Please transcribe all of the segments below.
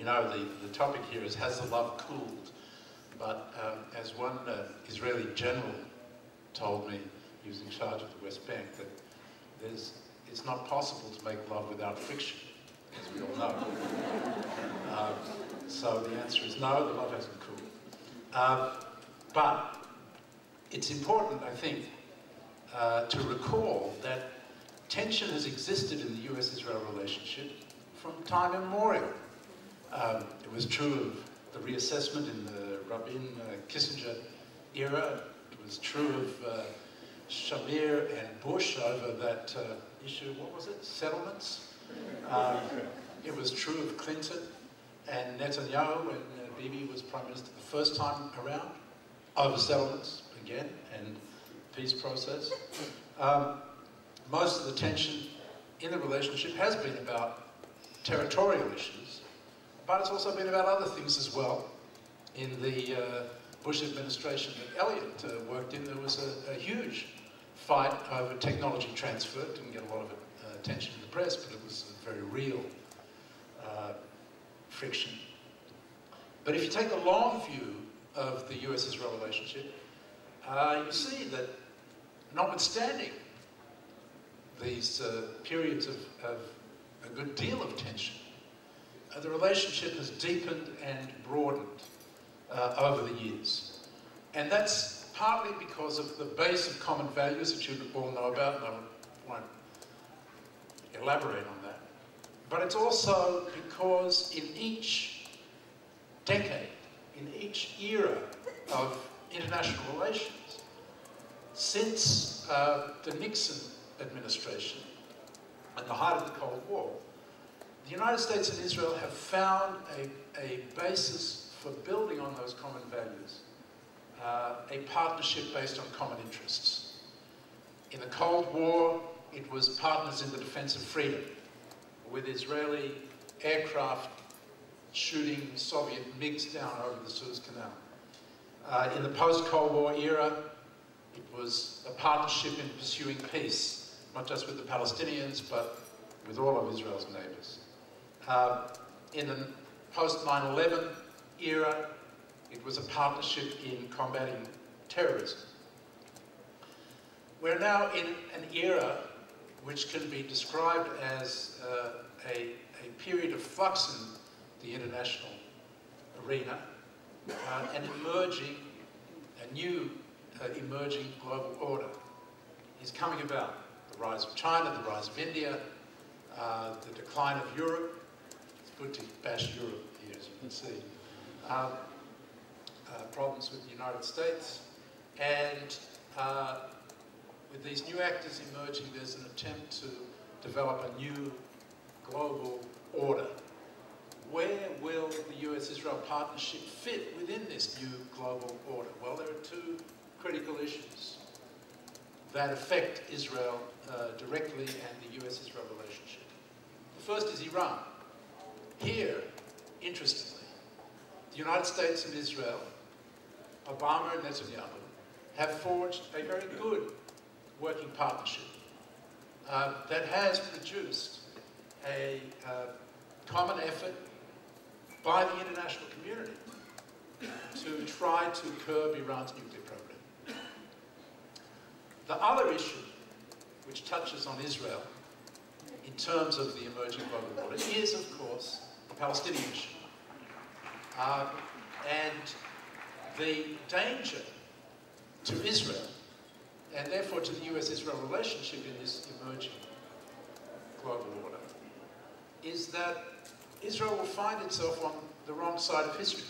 know, the topic here is, has the love cooled? But as one Israeli general told me, he was in charge of the West Bank, that it's not possible to make love without friction, as we all know. So the answer is no, the love hasn't cooled. But it's important, I think, to recall that tension has existed in the US-Israel relationship from time immemorial. It was true of the reassessment in the Rabin-Kissinger era. It was true of Shamir and Bush over that issue, what was it, settlements? It was true of Clinton and Netanyahu when Bibi was Prime Minister the first time around, over settlements again, and peace process. Most of the tension in the relationship has been about territorial issues, but it's also been about other things as well. In the Bush administration that Elliott worked in, there was a huge fight over technology transfer. It didn't get a lot of attention in the press, but it was a very real friction. But if you take a long view of the US-Israel relationship, you see that notwithstanding these periods of a good deal of tension, the relationship has deepened and broadened over the years. And that's partly because of the base of common values that you all know about, and I won't elaborate on that. But it's also because in each decade, in each era of international relations, since the Nixon administration at the height of the Cold War, the United States and Israel have found a basis for building on those common values, a partnership based on common interests. In the Cold War, it was partners in the defense of freedom, with Israeli aircraft shooting Soviet MiGs down over the Suez Canal. In the post-Cold War era, it was a partnership in pursuing peace, not just with the Palestinians, but with all of Israel's neighbors. In the post-9/11 era, it was a partnership in combating terrorism. We're now in an era which can be described as a period of flux in the international arena, and a new emerging global order is coming about. The rise of China, the rise of India, the decline of Europe. It's good to bash Europe here, as you can see. Problems with the United States, and with these new actors emerging, there's an attempt to develop a new global order. Where will the US-Israel partnership fit within this new global order? Well, there are two critical issues that affect Israel directly and the US-Israel relationship. The first is Iran. Here, interestingly, the United States and Israel, Obama and Netanyahu, have forged a very good working partnership that has produced a common effort by the international community to try to curb Iran's nuclear program. The other issue, which touches on Israel in terms of the emerging global order, is, of course, the Palestinian issue. And the danger to Israel, and therefore to the US-Israel relationship in this emerging global order, is that Israel will find itself on the wrong side of history,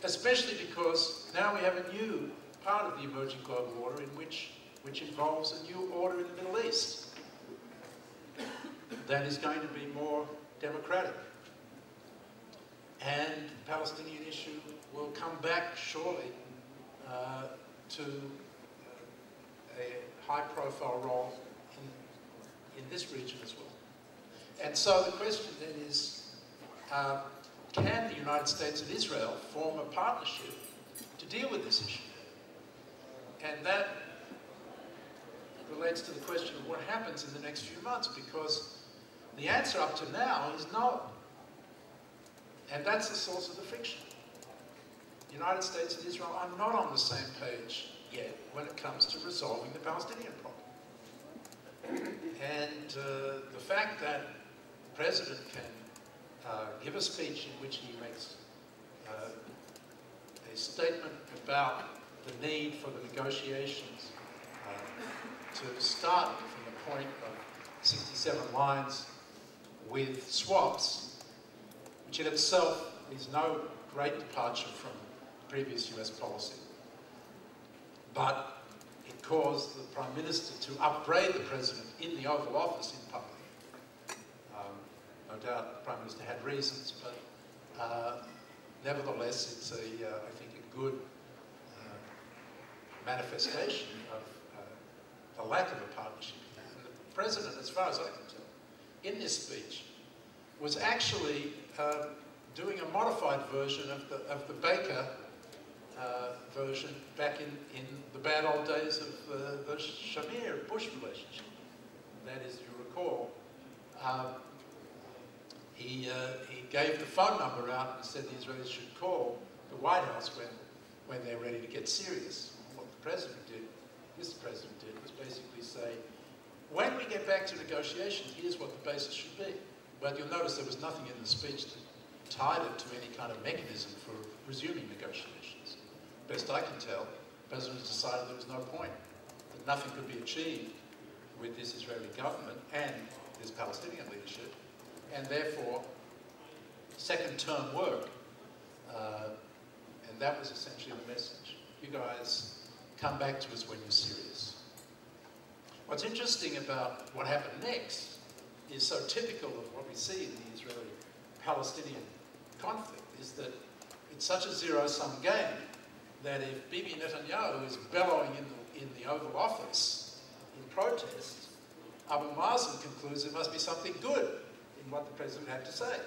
especially because now we have a new part of the emerging global order which involves a new order in the Middle East that is going to be more democratic. And the Palestinian issue will come back surely to a high-profile role in this region as well. And so the question then is, can the United States and Israel form a partnership to deal with this issue? And that relates to the question of what happens in the next few months, because the answer up to now is no. And that's the source of the friction. The United States and Israel are not on the same page yet when it comes to resolving the Palestinian problem. And the fact that the president can give a speech in which he makes a statement about the need for the negotiations to start from the point of 67 lines with swaps, which in itself is no great departure from previous US policy. But it caused the Prime Minister to upbraid the President in the Oval Office in public. No doubt the Prime Minister had reasons, but nevertheless it's I think a good manifestation of the lack of a partnership. And the President, as far as I can tell, in this speech, was actually doing a modified version of the Baker version back in the bad old days of the Shamir-Bush relationship. That is, you recall, he gave the phone number out and said the Israelis should call the White House when they're ready to get serious. What the President did, this President did, was basically say, when we get back to negotiations, here's what the basis should be. But you'll notice there was nothing in the speech that tied it to any kind of mechanism for resuming negotiations. Best I can tell, the President has decided there was no point, that nothing could be achieved with this Israeli government and this Palestinian leadership, and therefore, second-term work. And that was essentially the message. You guys, come back to us when you're serious. What's interesting about what happened next is so typical of what we see in the Israeli-Palestinian conflict, is that it's such a zero-sum game that if Bibi Netanyahu is bellowing in the Oval Office in protest, Abu Mazen concludes there must be something good in what the President had to say.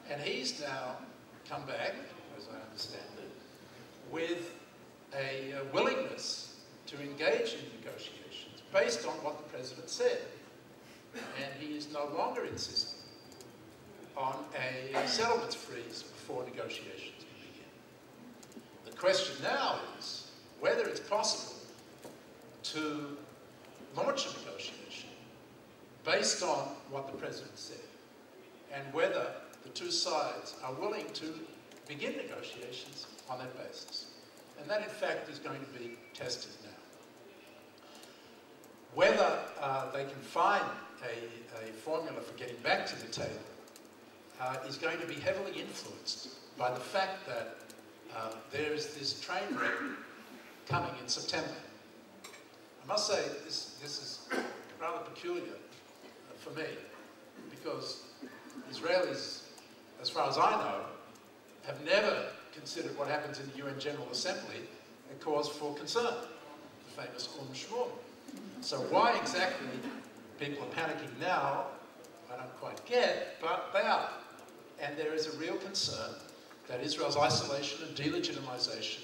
And he's now come back, as I understand it, with a willingness to engage in negotiations based on what the President said. And he is no longer insisting on a settlements freeze before negotiations can begin. The question now is whether it's possible to launch a negotiation based on what the President said, and whether the two sides are willing to begin negotiations on that basis. And that, in fact, is going to be tested now. Whether they can find a formula for getting back to the table is going to be heavily influenced by the fact that there is this train wreck coming in September. I must say this is rather peculiar for me, because Israelis, as far as I know, have never considered what happens in the UN General Assembly a cause for concern, the famous Shmum. So why exactly people are panicking now, I don't quite get, but they are. And there is a real concern that Israel's isolation and delegitimization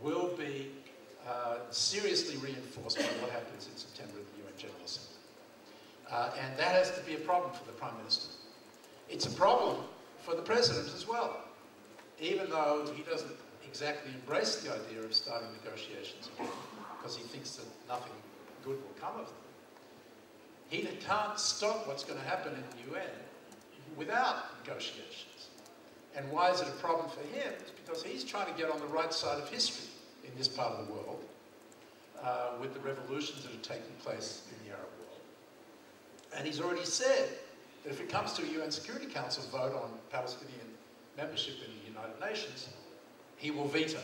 will be seriously reinforced by what happens in September at the UN General Assembly. And that has to be a problem for the Prime Minister. It's a problem for the President as well, even though he doesn't exactly embrace the idea of starting negotiations again, because he thinks that nothing good will come of them. He can't stop what's going to happen in the UN without negotiations. And why is it a problem for him? It's because he's trying to get on the right side of history in this part of the world with the revolutions that are taking place in the Arab world. And he's already said that if it comes to a UN Security Council vote on Palestinian membership in the United Nations, he will veto,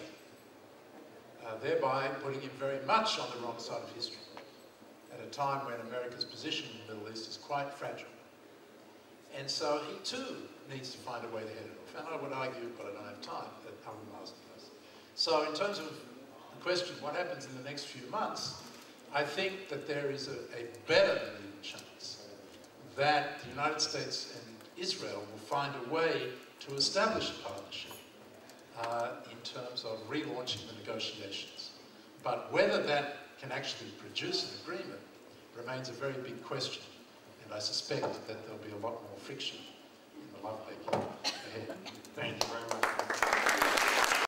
thereby putting him very much on the wrong side of history at a time when America's position in the Middle East is quite fragile. And so he too needs to find a way to head it off. And I would argue, but I don't have time, that Abu Mazen does. So in terms of the question, what happens in the next few months, I think that there is a better than even chance that the United States and Israel will find a way to establish a partnership in terms of relaunching the negotiations. But whether that can actually produce an agreement remains a very big question, and I suspect that there'll be a lot more friction